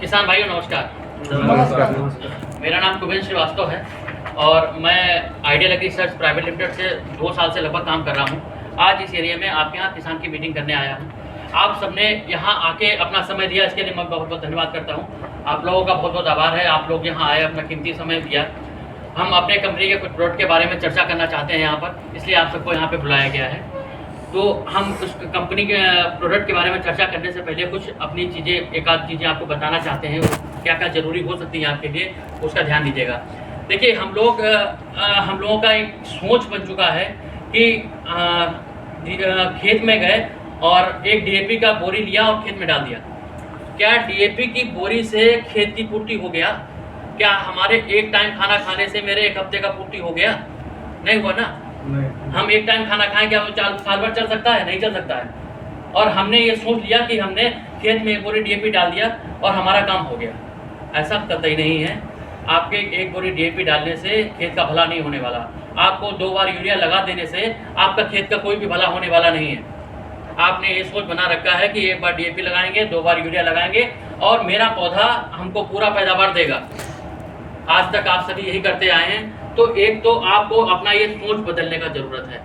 किसान भाइयों नमस्कार। नमस्कार। मेरा नाम कुबेर श्रीवास्तव है और मैं ideal agri research private limited से 2 साल से लगभग काम कर रहा हूँ। आज इस एरिया में आपके यहाँ किसान की मीटिंग करने आया हूँ। आप सबने यहाँ आके अपना समय दिया, इसके लिए मैं बहुत बहुत धन्यवाद करता हूँ। आप लोगों का बहुत बहुत आभार है, आप लोग यहाँ आए, अपना कीमती समय दिया। हम अपने कंपनी के कुछ प्रोडक्ट के बारे में चर्चा करना चाहते हैं यहाँ पर, इसलिए आप सबको यहाँ पर बुलाया गया है। तो हम उस कंपनी के प्रोडक्ट के बारे में चर्चा करने से पहले कुछ अपनी चीज़ें, एक आध चीज़ें आपको बताना चाहते हैं, क्या क्या ज़रूरी हो सकती है आपके लिए, उसका ध्यान दीजिएगा। देखिए, हम लोगों का एक सोच बन चुका है कि खेत में गए और एक डीएपी का बोरी लिया और खेत में डाल दिया। क्या डीएपी की बोरी से खेत की पूर्ति हो गया? क्या हमारे एक टाइम खाना खाने से मेरे एक हफ्ते का पूर्ति हो गया? नहीं हुआ ना। हम एक टाइम खाना खाएं, क्या वो साल भर चल सकता है? नहीं चल सकता है। और हमने ये सोच लिया कि हमने खेत में एक बोरी डीएपी डाल दिया और हमारा काम हो गया। ऐसा कतई नहीं है। आपके एक बोरी डीएपी डालने से खेत का भला नहीं होने वाला। आपको 2 बार यूरिया लगा देने से आपका खेत का कोई भी भला होने वाला नहीं है। आपने ये सोच बना रखा है कि एक बार डीएपी लगाएंगे, 2 बार यूरिया लगाएंगे और मेरा पौधा हमको पूरा पैदावार देगा। आज तक आप सभी यही करते आए हैं। तो एक तो आपको अपना ये सोच बदलने का ज़रूरत है।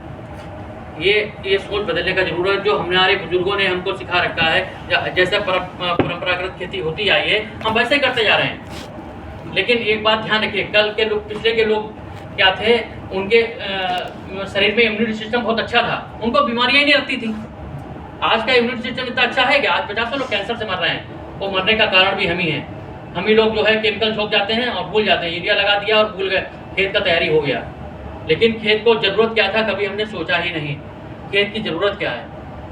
ये सोच बदलने का ज़रूरत, जो हमारे बुजुर्गों ने हमको सिखा रखा है, जैसे परंपरागत खेती होती आई है, हम वैसे करते जा रहे हैं। लेकिन एक बात ध्यान रखिए, कल के लोग, पिछले के लोग क्या थे, उनके शरीर में इम्यूनिटी सिस्टम बहुत अच्छा था, उनको बीमारियाँ ही नहीं लगती थी। आज का इम्यूनिटी सिस्टम इतना अच्छा है कि आज 50 लोग कैंसर से मर रहे हैं। वो मरने का कारण भी हम ही हैं। हम ही लोग जो है केमिकल झोंक जाते हैं और भूल जाते हैं, यूरिया लगा दिया और भूल गए, खेत का तैयारी हो गया। लेकिन खेत को ज़रूरत क्या था, कभी हमने सोचा ही नहीं। खेत की ज़रूरत क्या है?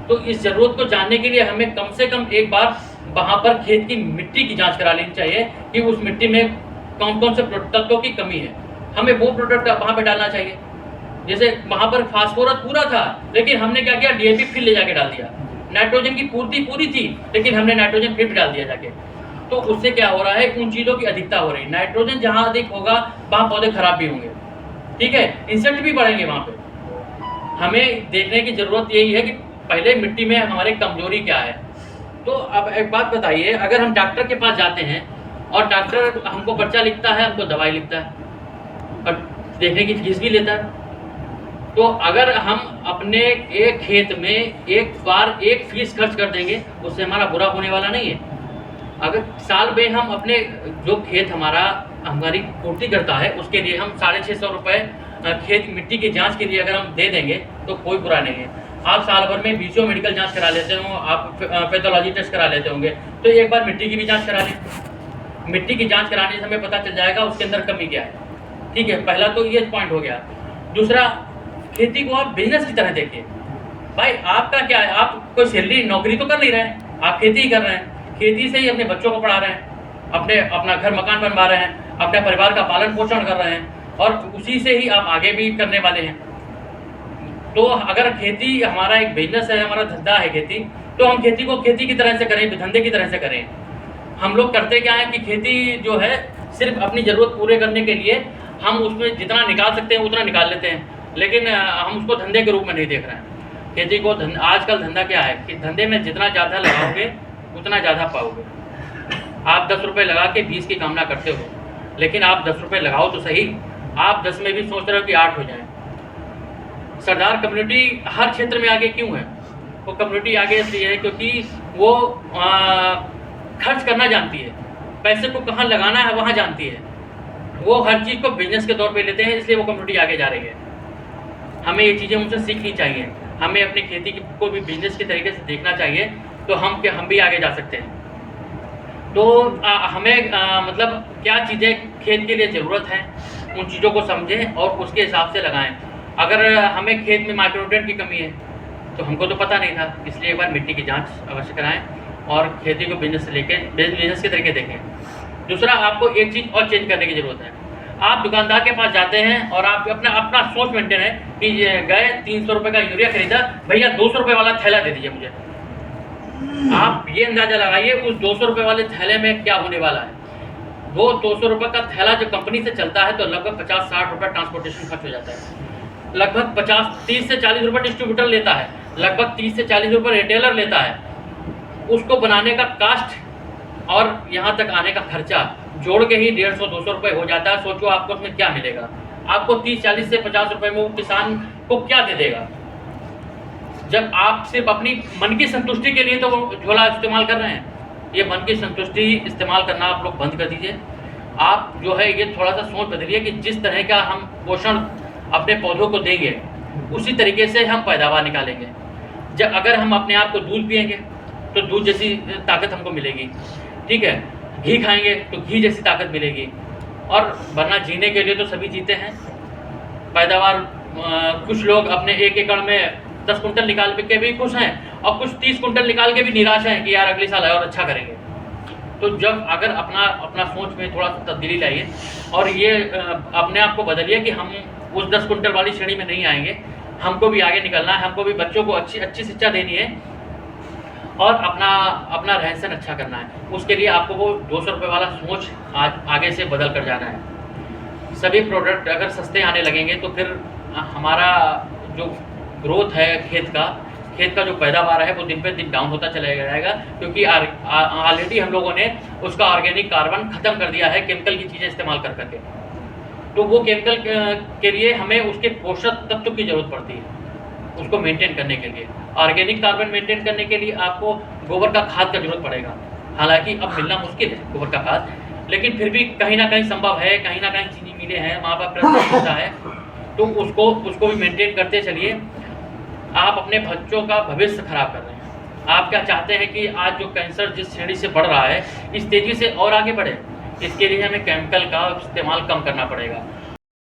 तो इस ज़रूरत को जानने के लिए हमें कम से कम एक बार वहाँ पर खेत की मिट्टी की जांच करा लेनी चाहिए कि उस मिट्टी में कौन कौन से तत्वों की कमी है। हमें वो प्रोडक्ट वहाँ पर डालना चाहिए। जैसे वहाँ पर फास्फोरस पूरा था, लेकिन हमने क्या किया, डीएपी फिर ले जाके डाल दिया। नाइट्रोजन की पूर्ति पूरी थी, लेकिन हमने नाइट्रोजन फिर डाल दिया जाके। तो उससे क्या हो रहा है, उन चीज़ों की अधिकता हो रही है। नाइट्रोजन जहाँ अधिक होगा वहाँ पौधे खराब भी होंगे, ठीक है, इंसेक्ट भी बढ़ेंगे वहाँ पे। हमें देखने की ज़रूरत यही है कि पहले मिट्टी में हमारे कमजोरी क्या है। तो अब एक बात बताइए, अगर हम डॉक्टर के पास जाते हैं और डॉक्टर हमको पर्चा लिखता है, हमको दवाई लिखता है और देखने की फीस भी लेता है, तो अगर हम अपने एक खेत में एक बार एक फीस खर्च कर देंगे, उससे हमारा बुरा होने वाला नहीं है। अगर साल में हम अपने जो खेत हमारी पूर्ति करता है, उसके लिए हम 650 रुपये खेत मिट्टी की जांच के लिए अगर हम दे देंगे तो कोई बुरा नहीं है। आप साल भर में बीसीओ मेडिकल जांच करा लेते हो, आप पैथोलॉजी टेस्ट करा लेते होंगे, तो एक बार मिट्टी की भी जांच करा लें। मिट्टी की जांच कराने से हमें पता चल जाएगा उसके अंदर कमी क्या है, ठीक है। पहला तो ये पॉइंट हो गया। दूसरा, खेती को आप बिजनेस की तरह देखिए। भाई आपका क्या है, आप कोई सैलरी नौकरी तो कर नहीं रहे हैं, आप खेती ही कर रहे हैं। खेती से ही अपने बच्चों को पढ़ा रहे हैं, अपना घर मकान बनवा रहे हैं, अपने परिवार का पालन पोषण कर रहे हैं और उसी से ही आप आगे भी करने वाले हैं। तो अगर खेती हमारा एक बिजनेस है, हमारा धंधा है खेती, तो हम खेती को खेती की तरह से करें, धंधे की तरह से करें। हम लोग करते क्या है कि खेती जो है सिर्फ अपनी ज़रूरत पूरे करने के लिए हम उसमें जितना निकाल सकते हैं उतना निकाल लेते हैं, लेकिन हम उसको धंधे के रूप में नहीं देख रहे हैं। खेती को आजकल धंधा क्या है कि धंधे में जितना ज़्यादा लगाओगे उतना ज़्यादा पाओगे। आप 10 रुपये लगा के 20 की कामना करते हो, लेकिन आप 10 रुपये लगाओ तो सही, आप 10 में भी सोच रहे हो कि 8 हो जाए। सरदार कम्युनिटी हर क्षेत्र में आगे क्यों है? वो कम्युनिटी आगे इसलिए है क्योंकि वो खर्च करना जानती है, पैसे को कहाँ लगाना है वहाँ जानती है। वो हर चीज़ को बिजनेस के तौर पे लेते हैं, इसलिए वो कम्युनिटी आगे जा रही है। हमें ये चीज़ें उनसे सीखनी चाहिए। हमें अपनी खेती को भी बिजनेस के तरीके से देखना चाहिए, तो हम भी आगे जा सकते हैं। तो हमें मतलब क्या चीज़ें खेत के लिए ज़रूरत है, उन चीज़ों को समझें और उसके हिसाब से लगाएं। अगर हमें खेत में माइक्रोन्यूट्रिएंट की कमी है तो हमको तो पता नहीं था, इसलिए एक बार मिट्टी की जांच अवश्य कराएं और खेती को बिजनेस से लेके बिजनेस के तरीके देखें। दूसरा, आपको एक चीज़ और चेंज करने की ज़रूरत है। आप दुकानदार के पास जाते हैं और आप अपना सोच मेंटेन है कि गए 300 रुपये का यूरिया खरीदा, भैया 200 रुपये वाला थैला दे दीजिए मुझे। आप ये अंदाज़ा लगाइए उस 200 रुपये वाले थैले में क्या होने वाला है। वो 200 रुपये का थैला जो कंपनी से चलता है तो लगभग 50-60 रुपये ट्रांसपोर्टेशन खर्च हो जाता है, लगभग 30 से 40 रुपये डिस्ट्रीब्यूटर लेता है, लगभग 30 से 40 रुपये रिटेलर लेता है। उसको बनाने का कास्ट और यहाँ तक आने का खर्चा जोड़ के ही 150-200 रुपये हो जाता है। सोचो आपको उसमें क्या मिलेगा। आपको 30-40 से 50 रुपये में वो किसान को क्या दे देगा, जब आप सिर्फ अपनी मन की संतुष्टि के लिए तो वो झोला इस्तेमाल कर रहे हैं। ये मन की संतुष्टि इस्तेमाल करना आप लोग बंद कर दीजिए। आप जो है ये थोड़ा सा सोच बदलिए कि जिस तरह का हम पोषण अपने पौधों को देंगे उसी तरीके से हम पैदावार निकालेंगे। जब अगर हम अपने आप को दूध पिएंगे तो दूध जैसी ताकत हमको मिलेगी, ठीक है। घी खाएंगे तो घी जैसी ताकत मिलेगी। और वरना जीने के लिए तो सभी जीते हैं। पैदावार कुछ लोग अपने 1 एकड़ में 10 कुंटल निकाल के भी खुश हैं और कुछ 30 कुंटल निकाल के भी निराश हैं कि यार अगले साल और अच्छा करेंगे। तो जब अगर अपना सोच में थोड़ा सा तब्दीली लाइए और ये अपने आप को बदलिए कि हम उस 10 कुंटल वाली श्रेणी में नहीं आएंगे, हमको भी आगे निकलना है, हमको भी बच्चों को अच्छी शिक्षा देनी है और अपना रहन सहन अच्छा करना है। उसके लिए आपको वो 200 रुपये वाला सोच आगे से बदल कर जाना है। सभी प्रोडक्ट अगर सस्ते आने लगेंगे तो फिर हमारा जो ग्रोथ है खेत का जो पैदावार है वो दिन पे दिन डाउन होता चला जाएगा, क्योंकि ऑलरेडी हम लोगों ने उसका ऑर्गेनिक कार्बन ख़त्म कर दिया है केमिकल की चीज़ें इस्तेमाल कर करके। तो वो केमिकल के लिए हमें उसके पोषक तत्व की ज़रूरत पड़ती है उसको मेंटेन करने के लिए। ऑर्गेनिक कार्बन मेंटेन करने के लिए आपको गोबर का खाद का जरूरत पड़ेगा। हालांकि अब मिलना मुश्किल है गोबर का खाद, लेकिन फिर भी कहीं ना कहीं संभव है, कहीं ना कहीं चीनी मिले हैं, वहाँ पर प्रस्तुत होता है, तो उसको भी मेंटेन करते चलिए। आप अपने बच्चों का भविष्य खराब कर रहे हैं। आप क्या चाहते हैं कि आज जो कैंसर जिस श्रेणी से बढ़ रहा है इस तेज़ी से और आगे बढ़े, इसके लिए हमें केमिकल का इस्तेमाल कम करना पड़ेगा।